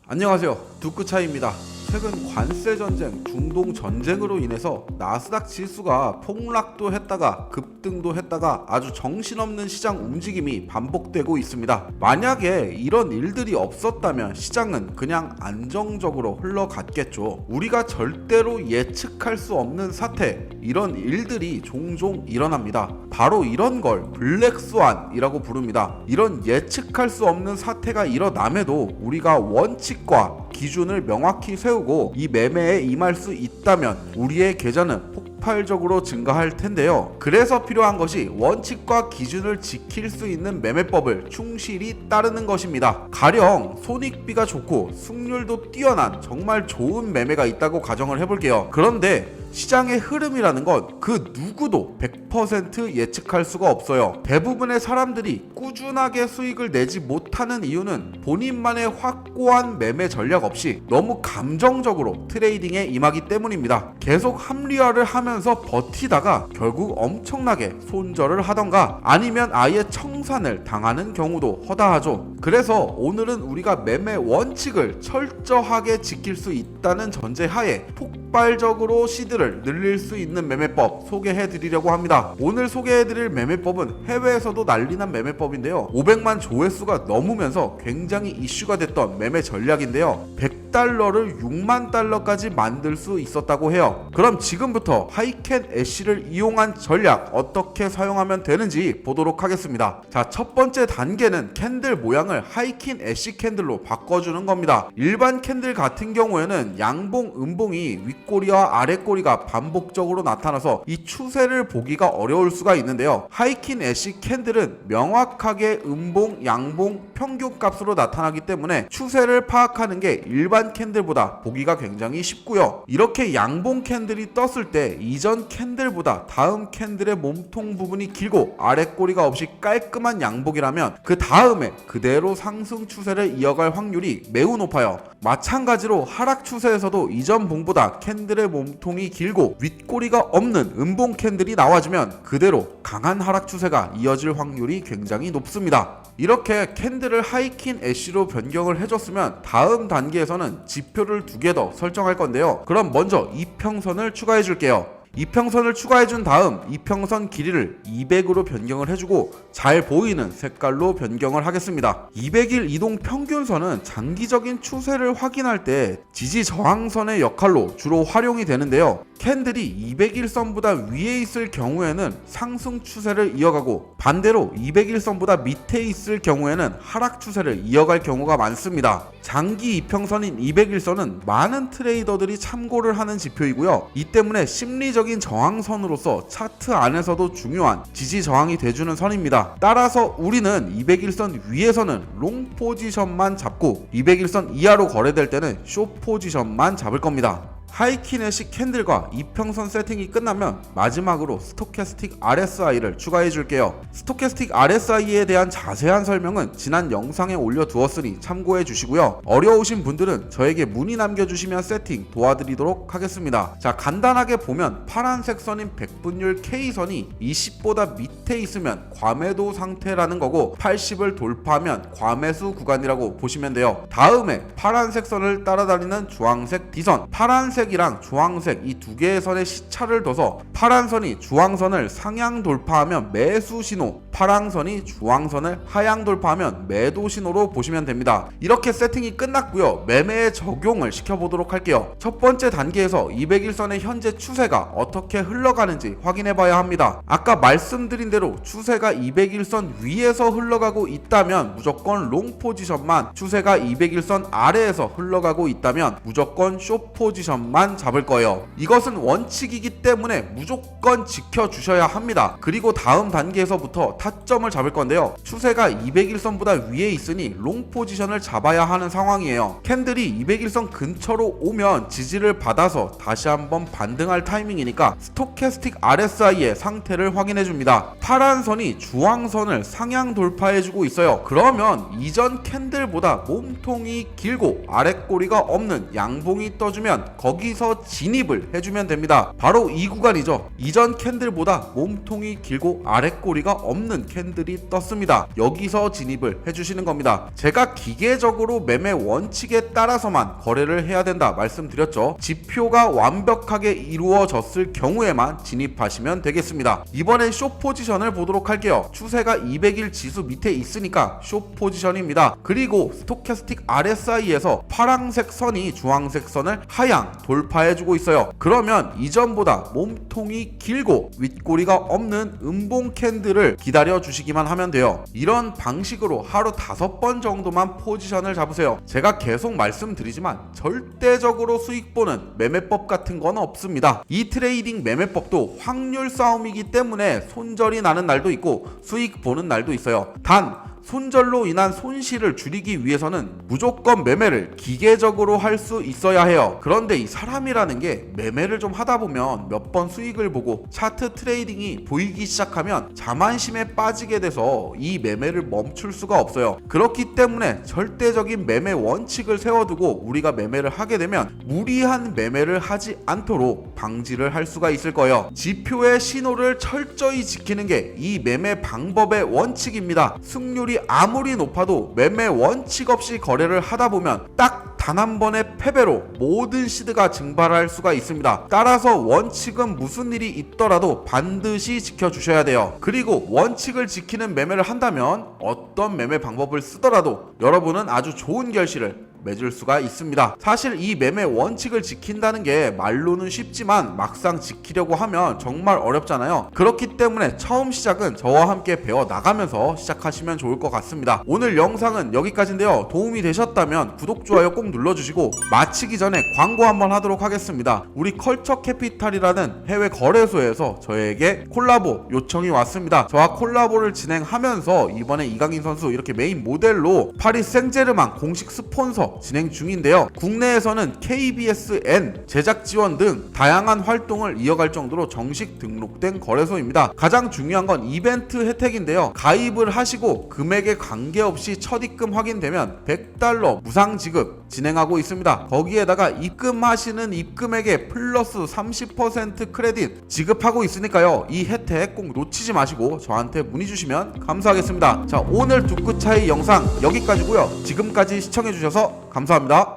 안녕하세요, 두꾸차입니다. 최근 관세 전쟁, 중동 전쟁으로 인해서 나스닥 지수가 폭락도 했다가 급등도 했다가 아주 정신없는 시장 움직임이 반복되고 있습니다. 만약에 이런 일들이 없었다면 시장은 그냥 안정적으로 흘러갔겠죠. 우리가 절대로 예측할 수 없는 사태, 이런 일들이 종종 일어납니다. 바로 이런 걸 블랙스완이라고 부릅니다. 이런 예측할 수 없는 사태가 일어남에도 우리가 원칙과 기준을 명확히 세우고 이 매매에 임할 수 있다면 우리의 계좌는 폭발적으로 증가할 텐데요. 그래서 필요한 것이 원칙과 기준을 지킬 수 있는 매매법을 충실히 따르는 것입니다. 가령 손익비가 좋고 승률도 뛰어난 정말 좋은 매매가 있다고 가정을 해볼게요. 그런데 시장의 흐름이라는 건 그 누구도 100% 예측할 수가 없어요. 대부분의 사람들이 꾸준하게 수익을 내지 못하는 이유는 본인만의 확고한 매매 전략 없이 너무 감정적으로 트레이딩에 임하기 때문입니다. 계속 합리화를 하면서 버티다가 결국 엄청나게 손절을 하던가 아니면 아예 청산을 당하는 경우도 허다하죠. 그래서 오늘은 우리가 매매 원칙을 철저하게 지킬 수 있다는 전제하에 폭발적으로 시드를 늘릴 수 있는 매매법 소개해 드리려고 합니다. 오늘 소개해 드릴 매매법은 해외에서도 난리난 매매법인데요. 500만 조회수가 넘으면서 굉장히 이슈가 됐던 매매 전략인데요. 100달러를 6만 달러까지 만들 수 있었다고 해요. 그럼 지금부터 하이켄 애쉬를 이용한 전략 어떻게 사용하면 되는지 보도록 하겠습니다. 자, 첫 번째 단계는 캔들 모양을 하이켄 애쉬 캔들로 바꿔주는 겁니다. 일반 캔들 같은 경우에는 양봉, 음봉이 윗꼬리와 아랫꼬리가 반복적으로 나타나서 이 추세를 보기가 어려울 수가 있는데요. 하이켄 애쉬 캔들은 명확하게 음봉, 양봉, 평균값으로 나타나기 때문에 추세를 파악하는 게 일반 캔들보다 보기가 굉장히 쉽고요. 이렇게 양봉 캔들이 떴을 때 이전 캔들보다 다음 캔들의 몸통 부분이 길고 아랫꼬리가 없이 깔끔한 양봉이라면 그 다음에 그대로 상승 추세를 이어갈 확률이 매우 높아요. 마찬가지로 하락 추세에서도 이전 봉보다 캔들의 몸통이 길고 윗꼬리가 없는 음봉 캔들이 나와주면 그대로 강한 하락 추세가 이어질 확률이 굉장히 높습니다. 이렇게 캔들을 하이켄 애쉬로 변경을 해줬으면 다음 단계에서는 지표를 2개 더 설정할 건데요. 그럼 먼저 이평선을 추가해 줄게요. 이평선을 추가해준 다음 이평선 길이를 200으로 변경을 해주고 잘 보이는 색깔로 변경을 하겠습니다. 200일 이동 평균선은 장기적인 추세를 확인할 때 지지 저항선의 역할로 주로 활용이 되는데요. 캔들이 200일선보다 위에 있을 경우에는 상승 추세를 이어가고 반대로 200일선보다 밑에 있을 경우에는 하락 추세를 이어갈 경우가 많습니다. 장기 이평선인 200일선은 많은 트레이더들이 참고를 하는 지표이고요. 이 때문에 심리적인 저항선으로서 차트 안에서도 중요한 지지 저항이 돼주는 선입니다. 따라서 우리는 200일선 위에서는 롱 포지션만 잡고 200일선 이하로 거래될 때는 숏 포지션만 잡을 겁니다. 하이켄 애쉬 캔들과 이평선 세팅이 끝나면 마지막으로 스토캐스틱 RSI를 추가해 줄게요. 스토캐스틱 RSI에 대한 자세한 설명은 지난 영상에 올려두었으니 참고해 주시고요. 어려우신 분들은 저에게 문의 남겨주시면 세팅 도와드리도록 하겠습니다. 자, 간단하게 보면 파란색 선인 백분율 K선이 20보다 밑에 있으면 과매도 상태라는 거고 80을 돌파하면 과매수 구간이라고 보시면 돼요. 다음에 파란색 선을 따라다니는 주황색 D선, 파란색이랑 주황색 이 2개의 선의 시차를 둬서 파란선이 주황선을 상향 돌파하면 매수 신호, 파란선이 주황선을 하향 돌파하면 매도 신호로 보시면 됩니다. 이렇게 세팅이 끝났고요. 매매에 적용을 시켜보도록 할게요. 첫 번째 단계에서 200일선의 현재 추세가 어떻게 흘러가는지 확인해 봐야 합니다. 아까 말씀드린 대로 추세가 200일선 위에서 흘러가고 있다면 무조건 롱 포지션만, 추세가 200일선 아래에서 흘러가고 있다면 무조건 숏 포지션만 잡을 거예요. 이것은 원칙이기 때문에 무조건 지켜주셔야 합니다. 그리고 다음 단계에서부터 타점을 잡을 건데요. 추세가 200일선보다 위에 있으니 롱 포지션을 잡아야 하는 상황이에요. 캔들이 200일선 근처로 오면 지지를 받아서 다시 한번 반등할 타이밍이니까 스토캐스틱 RSI의 상태를 확인해 줍니다. 파란 선이 주황선을 상향 돌파해주고 있어요. 그러면 이전 캔들보다 몸통이 길고 아랫꼬리가 없는 양봉이 떠주면 거기서 진입을 해주면 됩니다. 바로 이 구간이죠. 이전 캔들보다 몸통이 길고 아랫꼬리가 없는 없는 캔들이 떴습니다. 여기서 진입을 해주시는 겁니다. 제가 기계적으로 매매 원칙에 따라서만 거래를 해야 된다 말씀드렸죠. 지표가 완벽하게 이루어졌을 경우에만 진입하시면 되겠습니다. 이번엔 숏 포지션을 보도록 할게요. 추세가 200일 지수 밑에 있으니까 숏 포지션입니다. 그리고 스토캐스틱 RSI에서 파란색 선이 주황색 선을 하향 돌파해주고 있어요. 그러면 이전보다 몸통이 길고 윗꼬리가 없는 음봉 캔들을 기다려 주시기만 하면 돼요. 이런 방식으로 하루 5번 정도만 포지션을 잡으세요. 제가 계속 말씀드리지만 절대적으로 수익 보는 매매법 같은 건 없습니다. 이 트레이딩 매매법도 확률 싸움이기 때문에 손절이 나는 날도 있고 수익 보는 날도 있어요. 단 손절로 인한 손실을 줄이기 위해서는 무조건 매매를 기계적으로 할 수 있어야 해요. 그런데 이 사람이라는 게 매매를 좀 하다 보면 몇 번 수익을 보고 차트 트레이딩이 보이기 시작하면 자만심에 빠지게 돼서 이 매매를 멈출 수가 없어요. 그렇기 때문에 절대적인 매매 원칙을 세워두고 우리가 매매를 하게 되면 무리한 매매를 하지 않도록 방지를 할 수가 있을 거예요. 지표의 신호를 철저히 지키는 게 이 매매 방법의 원칙입니다. 승률이 아무리 높아도 매매 원칙 없이 거래를 하다 보면 딱 단 한 번의 패배로 모든 시드가 증발할 수가 있습니다. 따라서 원칙은 무슨 일이 있더라도 반드시 지켜주셔야 돼요. 그리고 원칙을 지키는 매매를 한다면 어떤 매매 방법을 쓰더라도 여러분은 아주 좋은 결실을 맺을 수가 있습니다. 사실 이 매매 원칙을 지킨다는 게 말로는 쉽지만 막상 지키려고 하면 정말 어렵잖아요. 그렇기 때문에 처음 시작은 저와 함께 배워 나가면서 시작하시면 좋을 것 같습니다. 오늘 영상은 여기까지인데요. 도움이 되셨다면 구독, 좋아요 꼭 눌러주시고 마치기 전에 광고 한번 하도록 하겠습니다. 우리 컬처 캐피탈이라는 해외 거래소에서 저에게 콜라보 요청이 왔습니다. 저와 콜라보를 진행하면서 이번에 이강인 선수 이렇게 메인 모델로 파리 생제르맹 공식 스폰서 진행 중인데요. 국내에서는 KBSN 제작 지원 등 다양한 활동을 이어갈 정도로 정식 등록된 거래소입니다. 가장 중요한 건 이벤트 혜택인데요. 가입을 하시고 금액에 관계없이 첫 입금 확인되면 $100 무상 지급 진행하고 있습니다. 거기에다가 입금하시는 입금액에 플러스 30% 크레딧 지급하고 있으니까요. 이 혜택 꼭 놓치지 마시고 저한테 문의 주시면 감사하겠습니다. 자, 오늘 두 끝 차이 영상 여기까지고요. 지금까지 시청해주셔서 감사합니다.